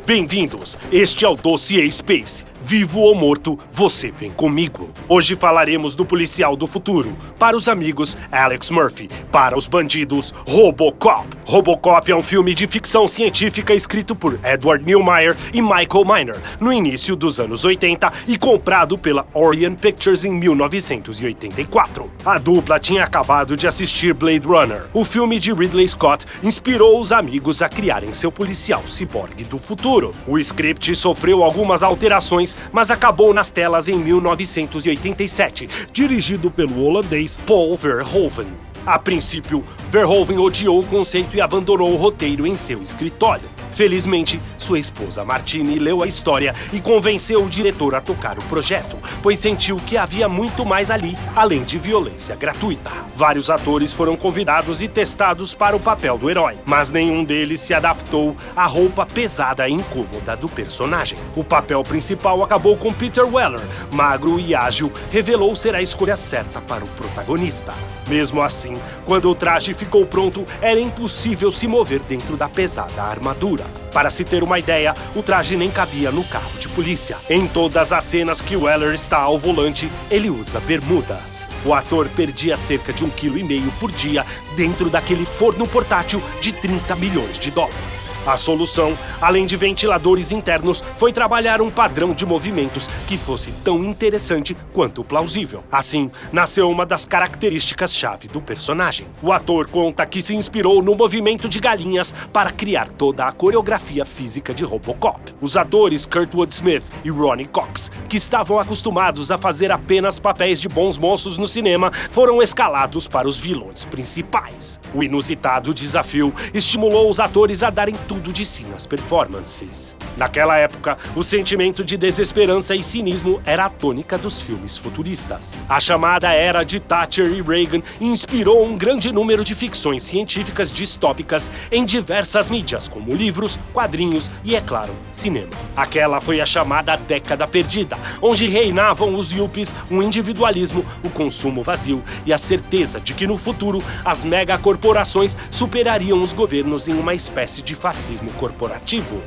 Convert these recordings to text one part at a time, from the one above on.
Bem-vindos, este é o Dossiê Space. Vivo ou morto, você vem comigo. Hoje falaremos do policial do futuro. Para os amigos, Alex Murphy. Para os bandidos, Robocop. Robocop é um filme de ficção científica escrito por Edward Neumeier e Michael Miner no início dos anos 80 e comprado pela Orion Pictures em 1984. A dupla tinha acabado de assistir Blade Runner. O filme de Ridley Scott inspirou os amigos a criarem seu policial ciborgue do futuro. O script sofreu algumas alterações, mas acabou nas telas em 1987, dirigido pelo holandês Paul Verhoeven. A princípio, Verhoeven odiou o conceito e abandonou o roteiro em seu escritório. Felizmente, sua esposa Martine leu a história e convenceu o diretor a tocar o projeto, pois sentiu que havia muito mais ali, além de violência gratuita. Vários atores foram convidados e testados para o papel do herói, mas nenhum deles se adaptou à roupa pesada e incômoda do personagem. O papel principal acabou com Peter Weller, magro e ágil, revelou ser a escolha certa para o protagonista. Mesmo assim, quando o traje ficou pronto, era impossível se mover dentro da pesada armadura. Para se ter uma ideia, o traje nem cabia no carro de polícia. Em todas as cenas que Weller está ao volante, ele usa bermudas. O ator perdia cerca de 1,5 kg por dia dentro daquele forno portátil de 30 milhões de dólares. A solução, além de ventiladores internos, foi trabalhar um padrão de movimentos que fosse tão interessante quanto plausível. Assim, nasceu uma das características-chave do personagem. O ator conta que se inspirou no movimento de galinhas para criar toda a coreografia física de Robocop. Os atores Kurtwood Smith e Ronny Cox, que estavam acostumados a fazer apenas papéis de bons moços no cinema, foram escalados para os vilões principais. O inusitado desafio estimulou os atores a darem tudo de si nas performances. Naquela época, o sentimento de desesperança e cinismo era a tônica dos filmes futuristas. A chamada era de Thatcher e Reagan inspirou um grande número de ficções científicas distópicas em diversas mídias, como livros, quadrinhos e, é claro, cinema. Aquela foi a chamada década perdida, onde reinavam os yuppies, o individualismo, o consumo vazio e a certeza de que no futuro as megacorporações superariam os governos em uma espécie de fascismo corporativo.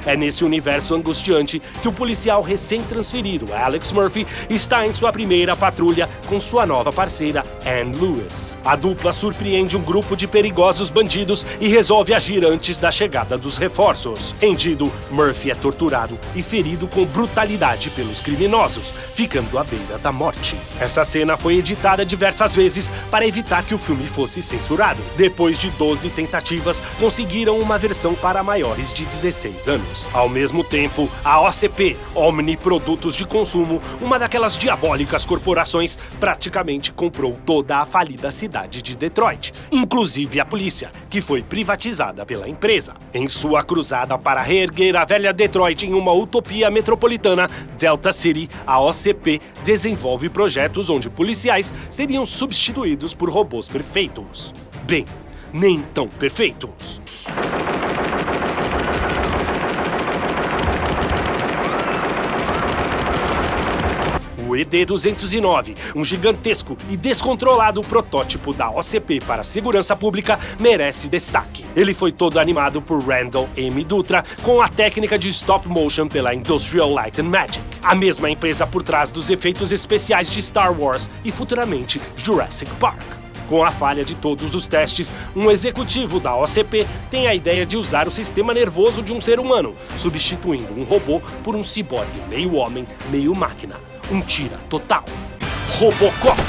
É nesse universo angustiante que o policial recém-transferido, Alex Murphy, está em sua primeira patrulha com sua nova parceira, Anne Lewis. A dupla surpreende um grupo de perigosos bandidos e resolve agir antes da chegada dos reforços. Rendido, Murphy é torturado e ferido com brutalidade pelos criminosos, ficando à beira da morte. Essa cena foi editada diversas vezes para evitar que o filme fosse censurado. Depois de 12 tentativas, conseguiram uma versão para maiores de 16 anos. Ao mesmo tempo, a OCP, Omni Produtos de Consumo, uma daquelas diabólicas corporações, praticamente comprou toda a falida cidade de Detroit, inclusive a polícia, que foi privatizada pela empresa. Em sua cruzada para reerguer a velha Detroit em uma utopia metropolitana, Delta City, a OCP desenvolve projetos onde policiais seriam substituídos por robôs perfeitos. Bem, nem tão perfeitos. O ED-209, um gigantesco e descontrolado protótipo da OCP para a segurança pública, merece destaque. Ele foi todo animado por Randall M. Dutra, com a técnica de stop motion pela Industrial Light and Magic, a mesma empresa por trás dos efeitos especiais de Star Wars e futuramente Jurassic Park. Com a falha de todos os testes, um executivo da OCP tem a ideia de usar o sistema nervoso de um ser humano, substituindo um robô por um ciborgue meio homem, meio máquina. Um tira total. Robocop.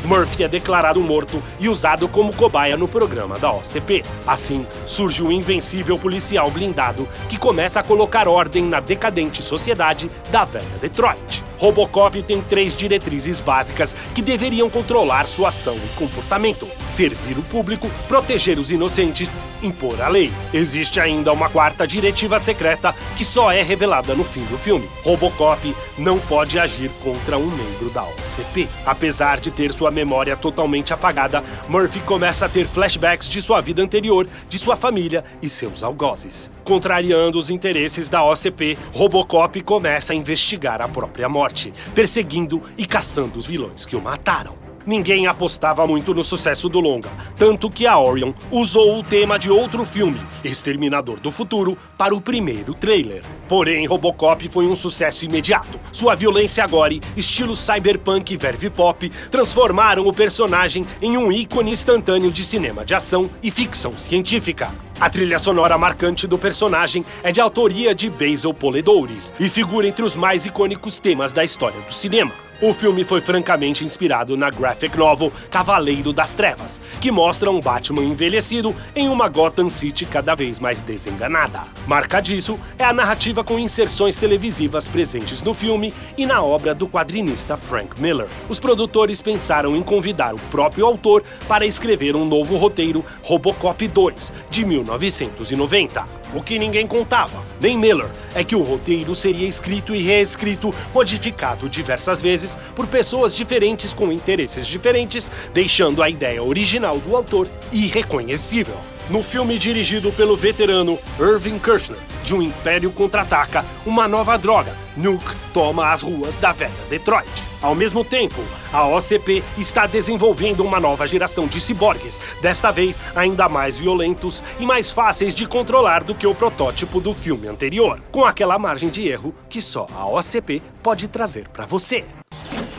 Murphy é declarado morto e usado como cobaia no programa da OCP. Assim, surge o invencível policial blindado que começa a colocar ordem na decadente sociedade da velha Detroit. Robocop tem 3 diretrizes básicas que deveriam controlar sua ação e comportamento: servir o público, proteger os inocentes, impor a lei. Existe ainda uma 4ª diretiva secreta que só é revelada no fim do filme: Robocop não pode agir contra um membro da OCP. Apesar de ter sua memória totalmente apagada, Murphy começa a ter flashbacks de sua vida anterior, de sua família e seus algozes. Contrariando os interesses da OCP, Robocop começa a investigar a própria morte, perseguindo e caçando os vilões que o mataram. ninguém apostava muito no sucesso do longa, tanto que a Orion usou o tema de outro filme, Exterminador do Futuro, para o primeiro trailer. Porém, Robocop foi um sucesso imediato. Sua violência gore, estilo cyberpunk e verve pop, transformaram o personagem em um ícone instantâneo de cinema de ação e ficção científica. A trilha sonora marcante do personagem é de autoria de Basil Poledouris e figura entre os mais icônicos temas da história do cinema. O filme foi francamente inspirado na graphic novel Cavaleiro das Trevas, que mostra um Batman envelhecido em uma Gotham City cada vez mais desenganada. Marca disso é a narrativa com inserções televisivas presentes no filme e na obra do quadrinista Frank Miller. Os produtores pensaram em convidar o próprio autor para escrever um novo roteiro, Robocop 2, de 1990. O que ninguém contava, nem Miller, é que o roteiro seria escrito e reescrito, modificado diversas vezes por pessoas diferentes com interesses diferentes, deixando a ideia original do autor irreconhecível. No filme dirigido pelo veterano Irving Kershner, de Um Império Contra-Ataca, uma nova droga, Nuke, toma as ruas da velha Detroit. Ao mesmo tempo, a OCP está desenvolvendo uma nova geração de ciborgues, desta vez ainda mais violentos e mais fáceis de controlar do que o protótipo do filme anterior, com aquela margem de erro que só a OCP pode trazer para você.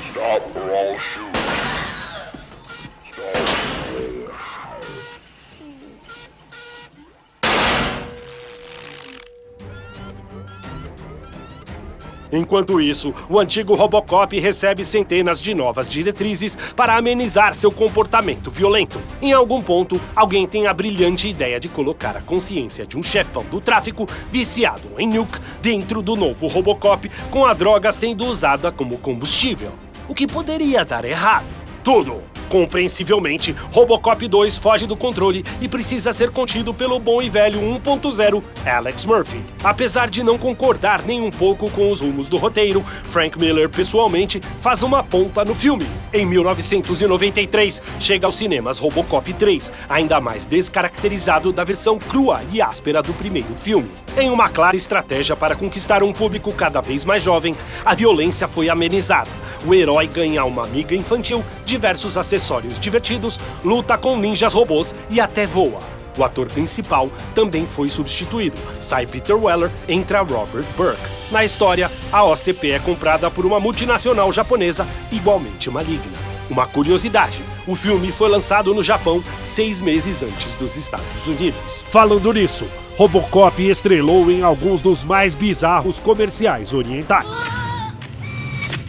Stop or I'll shoot. Enquanto isso, o antigo Robocop recebe centenas de novas diretrizes para amenizar seu comportamento violento. Em algum ponto, alguém tem a brilhante ideia de colocar a consciência de um chefão do tráfico viciado em Nuke dentro do novo Robocop, com a droga sendo usada como combustível. O que poderia dar errado? Tudo! Compreensivelmente, Robocop 2 foge do controle e precisa ser contido pelo bom e velho 1.0 Alex Murphy. Apesar de não concordar nem um pouco com os rumos do roteiro, Frank Miller pessoalmente faz uma ponta no filme. Em 1993, chega aos cinemas Robocop 3, ainda mais descaracterizado da versão crua e áspera do primeiro filme. Em uma clara estratégia para conquistar um público cada vez mais jovem, a violência foi amenizada. O herói ganha uma amiga infantil, diversos acessórios divertidos, luta com ninjas robôs e até voa. O ator principal também foi substituído. Sai Peter Weller, entra Robert Burke. Na história, a OCP é comprada por uma multinacional japonesa igualmente maligna. Uma curiosidade, o filme foi lançado no Japão 6 meses antes dos Estados Unidos. Falando nisso, Robocop estrelou em alguns dos mais bizarros comerciais orientais.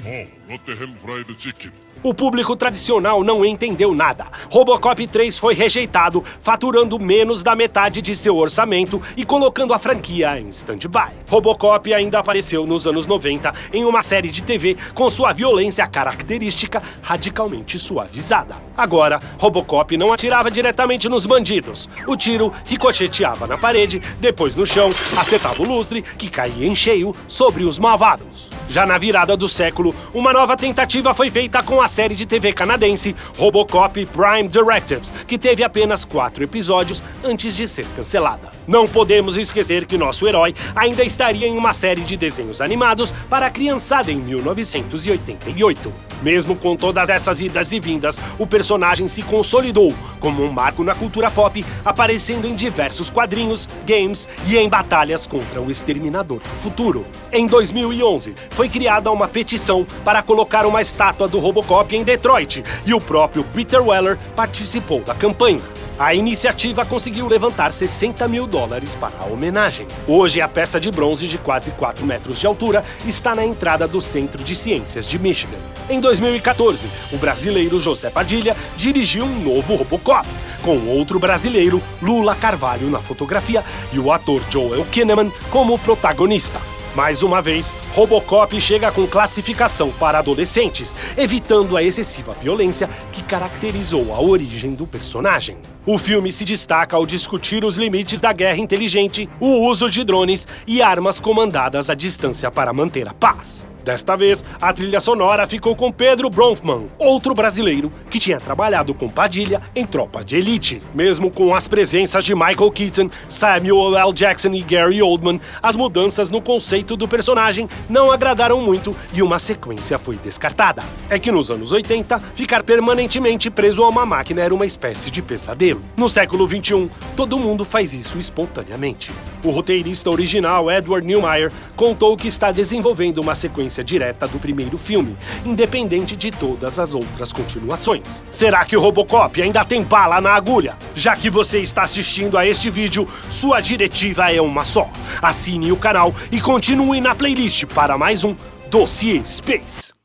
Oh, not the hell fried chicken. O público tradicional não entendeu nada. Robocop 3 foi rejeitado, faturando menos da metade de seu orçamento e colocando a franquia em stand-by. Robocop ainda apareceu nos anos 90 em uma série de TV com sua violência característica radicalmente suavizada. Agora, Robocop não atirava diretamente nos bandidos. O tiro ricocheteava na parede, depois no chão, acertava o lustre, que caía em cheio sobre os malvados. Já na virada do século, uma nova tentativa foi feita com a série de TV canadense Robocop Prime Directives, que teve apenas 4 episódios antes de ser cancelada. Não podemos esquecer que nosso herói ainda estaria em uma série de desenhos animados para a criançada em 1988. Mesmo com todas essas idas e vindas, o personagem se consolidou como um marco na cultura pop, aparecendo em diversos quadrinhos, games e em batalhas contra o Exterminador do Futuro. Em 2011, foi criada uma petição para colocar uma estátua do Robocop em Detroit, e o próprio Peter Weller participou da campanha. A iniciativa conseguiu levantar $60 mil para a homenagem. Hoje, a peça de bronze de quase 4 metros de altura está na entrada do Centro de Ciências de Michigan. Em 2014, o brasileiro José Padilha dirigiu um novo Robocop, com outro brasileiro, Lula Carvalho, na fotografia e o ator Joel Kinnaman como protagonista. Mais uma vez, Robocop chega com classificação para adolescentes, evitando a excessiva violência que caracterizou a origem do personagem. O filme se destaca ao discutir os limites da guerra inteligente, o uso de drones e armas comandadas à distância para manter a paz. Desta vez, a trilha sonora ficou com Pedro Bronfman, outro brasileiro que tinha trabalhado com Padilha em Tropa de Elite. Mesmo com as presenças de Michael Keaton, Samuel L. Jackson e Gary Oldman, as mudanças no conceito do personagem não agradaram muito e uma sequência foi descartada. É que nos anos 80, ficar permanentemente preso a uma máquina era uma espécie de pesadelo. No século XXI, todo mundo faz isso espontaneamente. O roteirista original, Edward Neumeier, contou que está desenvolvendo uma sequência direta do primeiro filme, independente de todas as outras continuações. Será que o Robocop ainda tem bala na agulha? Já que você está assistindo a este vídeo, sua diretiva é uma só. Assine o canal e continue na playlist para mais um Dossiê Space.